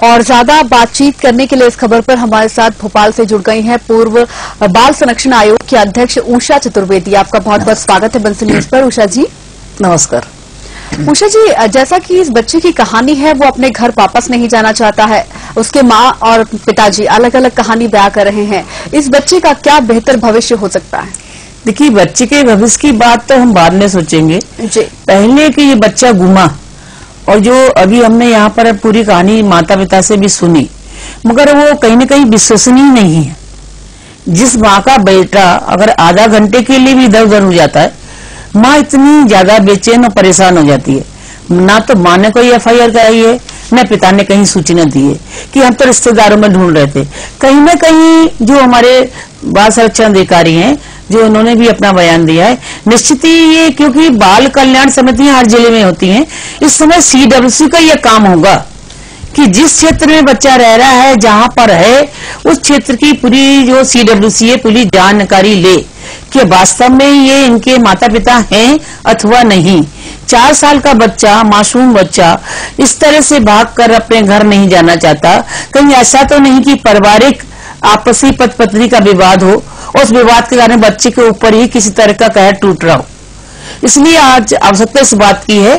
और ज्यादा बातचीत करने के लिए इस खबर पर हमारे साथ भोपाल से जुड़ गई हैं पूर्व बाल संरक्षण आयोग की अध्यक्ष उषा चतुर्वेदी। आपका बहुत बहुत स्वागत है बंसी न्यूज पर। उषा जी नमस्कार। उषा जी, जैसा कि इस बच्चे की कहानी है, वो अपने घर वापस नहीं जाना चाहता है। उसके माँ और पिताजी अलग अलग कहानी बयां कर रहे हैं। इस बच्चे का क्या बेहतर भविष्य हो सकता है? देखिए, बच्चे के भविष्य की बात तो हम बाद में सोचेंगे जी। पहले कि ये बच्चा गुमा, और जो अभी हमने यहाँ पर पूरी कहानी माता पिता से भी सुनी, मगर वो कहीं न कहीं विश्वसनीय नहीं है। जिस माँ का बेटा अगर आधा घंटे के लिए भी इधर उधर हो जाता है, माँ इतनी ज्यादा बेचैन और परेशान हो जाती है। ना तो माँ ने कोई FIR कराई है, न पिता ने कहीं सूचना दी है कि हम तो रिश्तेदारों में ढूंढ रहे थे। कहीं न कहीं जो हमारे बाल संरक्षण अधिकारी हैं, जो उन्होंने भी अपना बयान दिया है, निश्चित ही ये, क्योंकि बाल कल्याण समितियां हर जिले में होती हैं, इस समय CWC का यह काम होगा कि जिस क्षेत्र में बच्चा रह रहा है, जहां पर है, उस क्षेत्र की पूरी जो CWC है पूरी जानकारी ले कि वास्तव में ये इनके माता पिता हैं अथवा नहीं। 4 साल का बच्चा, मासूम बच्चा, इस तरह से भागकर अपने घर नहीं जाना चाहता। कहीं ऐसा तो नहीं कि पारिवारिक आपसी पति पत्नी का विवाद हो, उस विवाद के कारण बच्चे के ऊपर ही किसी तरह का कहर टूट रहा हो। इसलिए आज आवश्यकता इस बात की है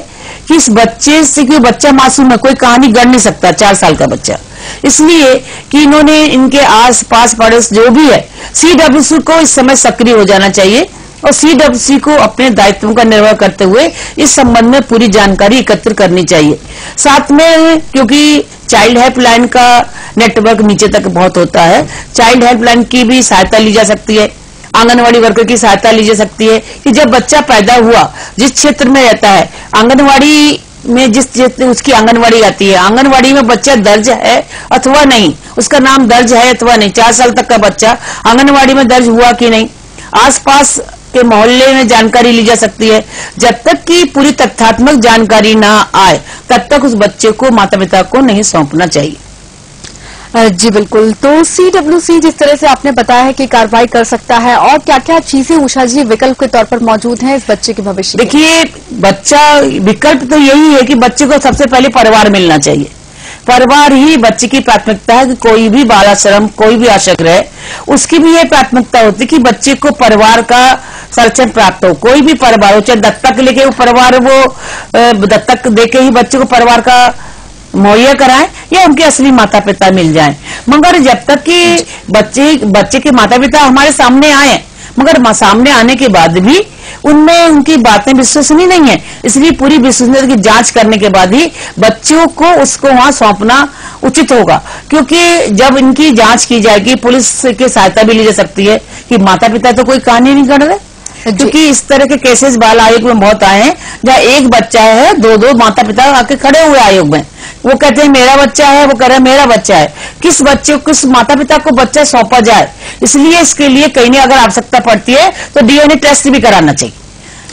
कि इस बच्चे से, क्यों बच्चा मासूम है, कोई कहानी गढ़ नहीं सकता 4 साल का बच्चा, इसलिए कि इन्होंने इनके आस पास पड़ोस जो भी है, CWC को इस समय सक्रिय हो जाना चाहिए और CWC को अपने दायित्वों का निर्वाह करते हुए इस संबंध में पूरी जानकारी एकत्र करनी चाहिए। साथ में, क्योंकि चाइल्ड हेल्पलाइन का नेटवर्क नीचे तक बहुत होता है, चाइल्ड हेल्पलाइन की भी सहायता ली जा सकती है, आंगनवाड़ी वर्कर की सहायता ली जा सकती है कि जब बच्चा पैदा हुआ, जिस क्षेत्र में रहता है, आंगनवाड़ी में जिस क्षेत्र उसकी आंगनवाड़ी आती है, आंगनवाड़ी में बच्चा दर्ज है अथवा नहीं, उसका नाम दर्ज है अथवा नहीं, 4 साल तक का बच्चा आंगनवाड़ी में दर्ज हुआ कि नहीं, आसपास के मोहल्ले में जानकारी ली जा सकती है। जब तक कि पूरी तथ्यात्मक जानकारी ना आए, तब तक उस बच्चे को माता पिता को नहीं सौंपना चाहिए। जी बिल्कुल। तो CWC जिस तरह से आपने बताया है कि कार्रवाई कर सकता है, और क्या क्या चीजें उषा जी विकल्प के तौर पर मौजूद हैं इस बच्चे के भविष्य? देखिए, बच्चा विकल्प तो यही है कि बच्चे को सबसे पहले परिवार मिलना चाहिए। परिवार ही बच्चे की प्राथमिकता है कि कोई भी बाल आश्रम, कोई भी आश्रय रहे, उसकी भी ये प्राथमिकता होती है कि बच्चे को परिवार का संरक्षण प्राप्त हो। कोई भी परिवार हो, चाहे दत्तक लेके वो परिवार, वो दत्तक देके ही बच्चे को परिवार का मुहैया कराएं या उनके असली माता पिता मिल जाएं। मगर जब तक कि बच्चे के माता पिता हमारे सामने आए, मगर सामने आने के बाद भी उनमें उनकी बातें विश्वसनीय नहीं है, इसलिए पूरी विश्वसनीयता की जांच करने के बाद ही बच्चों को उसको वहां सौंपना उचित होगा। क्योंकि जब इनकी जांच की जाएगी, पुलिस की सहायता भी ली जा सकती है कि माता पिता तो कोई कहानी नहीं कर रहे, क्योंकि इस तरह के केसेस बाल आयोग में बहुत आए हैं, जहाँ एक बच्चा है, 2-2 माता पिता आके खड़े हुए आयोग में, वो कहते हैं मेरा बच्चा है, वो कह रहा है मेरा बच्चा है। किस बच्चे को, किस माता पिता को बच्चा सौंपा जाए? इसलिए इसके लिए कहीं नहीं, अगर आवश्यकता पड़ती है तो DNA टेस्ट भी कराना चाहिए।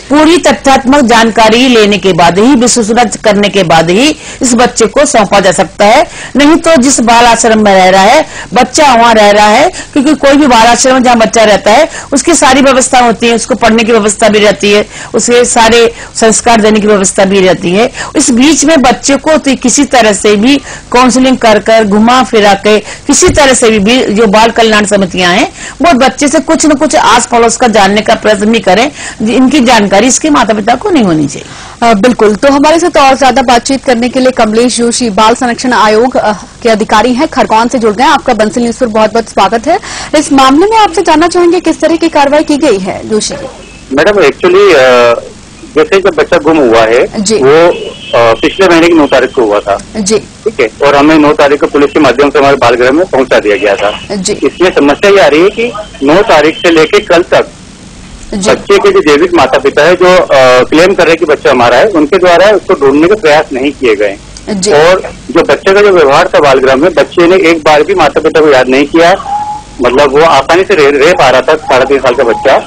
पूरी तथ्यात्मक जानकारी लेने के बाद ही, विश्लेषण करने के बाद ही इस बच्चे को सौंपा जा सकता है। नहीं तो जिस बाल आश्रम में रह रहा है बच्चा, वहां रह रहा है, क्योंकि कोई भी बाल आश्रम में जहां बच्चा रहता है उसकी सारी व्यवस्था होती है, उसको पढ़ने की व्यवस्था भी रहती है, उसे सारे संस्कार देने की व्यवस्था भी रहती है। इस बीच में बच्चे को तो किसी तरह से भी काउंसलिंग कर घुमा फिरा के, किसी तरह से भी जो बाल कल्याण समितियां हैं वो बच्चे से कुछ न कुछ आस पड़ोस का जानने का प्रयत्न भी करें। इनकी जानकारी इसके माता पिता को नहीं होनी चाहिए। बिल्कुल। तो हमारे साथ और ज्यादा बातचीत करने के लिए कमलेश जोशी, बाल संरक्षण आयोग के अधिकारी हैं, खरगोन से जुड़ गए। आपका बंसल न्यूज पर बहुत बहुत स्वागत है। इस मामले में आपसे जानना चाहेंगे किस तरह की कार्रवाई की गई है जोशी? मैडम, एक्चुअली जैसे जब बच्चा गुम हुआ है वो पिछले महीने की 9 तारीख को हुआ था जी, ठीक है, और हमें 9 तारीख को पुलिस के माध्यम से हमारे बाल गृह में पहुंचा दिया गया था जी। इसमें समस्या ये आ रही है कि 9 तारीख से लेके कल तक बच्चे के जो जैविक माता पिता है, जो क्लेम कर रहे हैं कि बच्चा हमारा है, उनके द्वारा उसको ढूंढने के प्रयास नहीं किए गए। और जो बच्चे का जो व्यवहार था बालगृह में, बच्चे ने एक बार भी माता पिता को याद नहीं किया। मतलब वो आसानी से रह पा रहा था, 3.5 साल का बच्चा,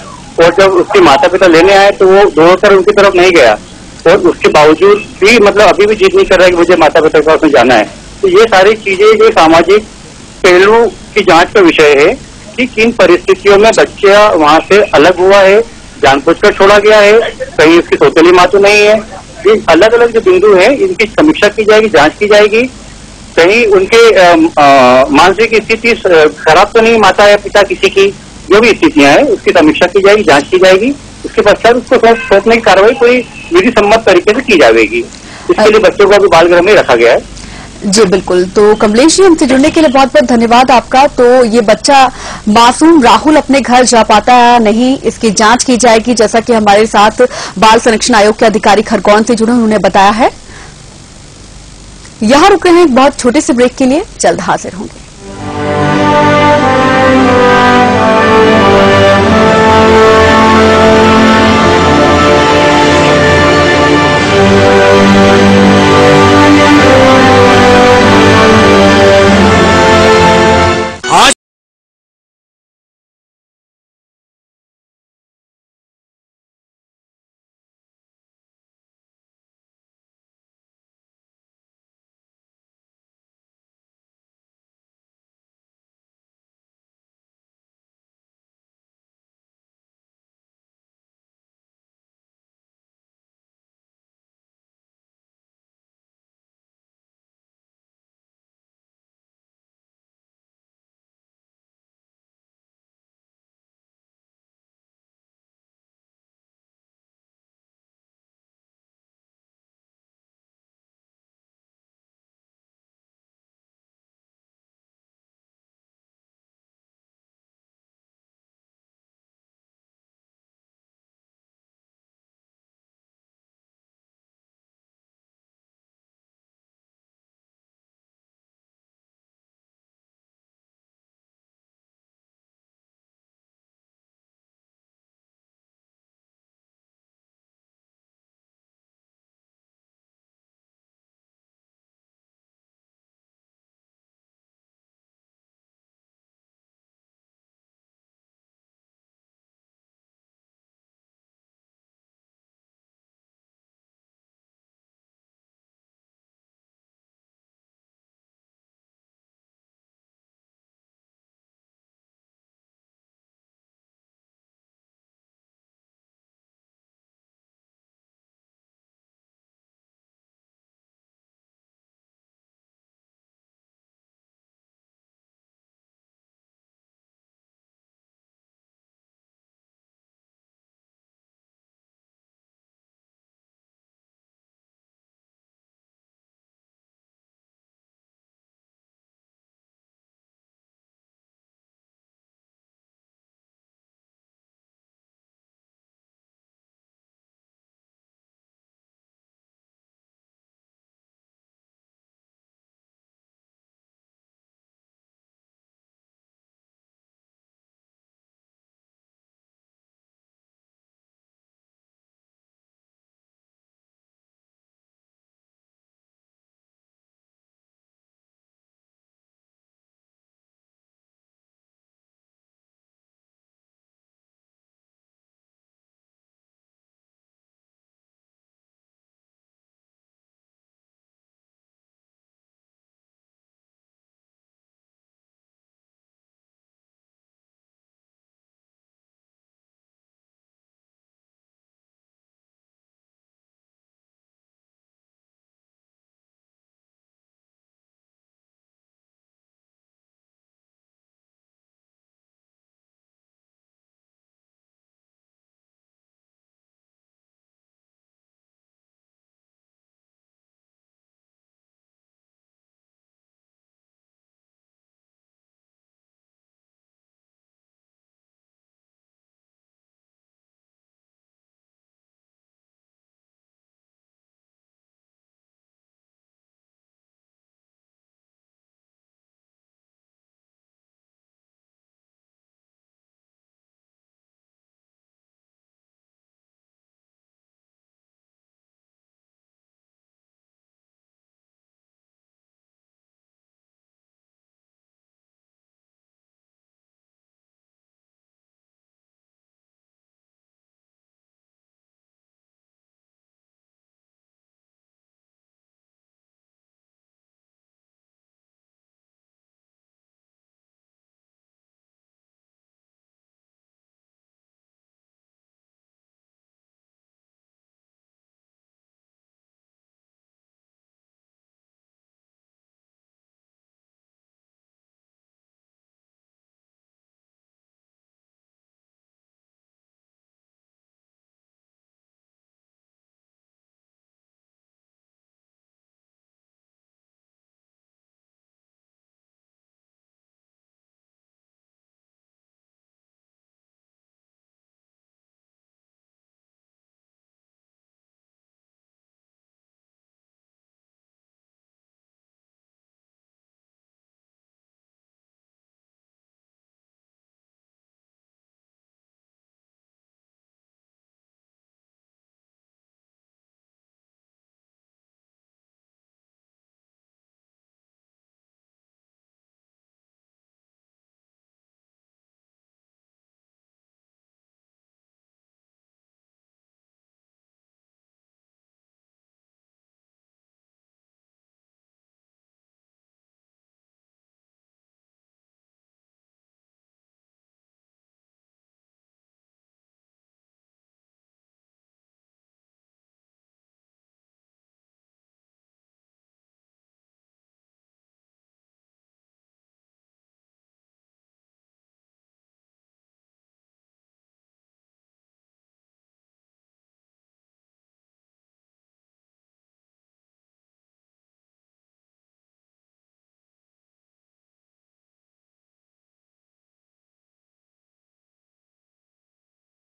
और जब उसके माता पिता लेने आए तो वो दोनों उनकी तरफ नहीं गया, और उसके बावजूद भी मतलब अभी भी जिद नहीं कर रहा है कि मुझे माता पिता के पास में जाना है। तो ये सारी चीजें जो सामाजिक पहलू की जांच का विषय है कि किन परिस्थितियों में बच्चा वहां से अलग हुआ है, जानबूझकर छोड़ा गया है, कहीं उसकी सौतेली माँ तो नहीं है। ये अलग अलग जो बिंदु है इनकी समीक्षा की जाएगी, जांच की जाएगी, कहीं उनके मानसिक स्थिति खराब तो नहीं, माता या पिता किसी की जो भी स्थितियां हैं उसकी समीक्षा की जाएगी, जांच की जाएगी। उसके पश्चात उसको सौंपने की कार्रवाई कोई विधि सम्मत तरीके से की जाएगी। इसके लिए बच्चों को अभी बाल गृह में रखा गया है। जी बिल्कुल। तो कमलेश जी, हमसे जुड़ने के लिए बहुत बहुत धन्यवाद आपका। तो ये बच्चा मासूम राहुल अपने घर जा पाता है नहीं, इसकी जांच की जाएगी, जैसा कि हमारे साथ बाल संरक्षण आयोग के अधिकारी खरगोन से जुड़े उन्होंने बताया है। यहां रुक रहे हैं एक बहुत छोटे से ब्रेक के लिए, जल्द हाजिर होंगे।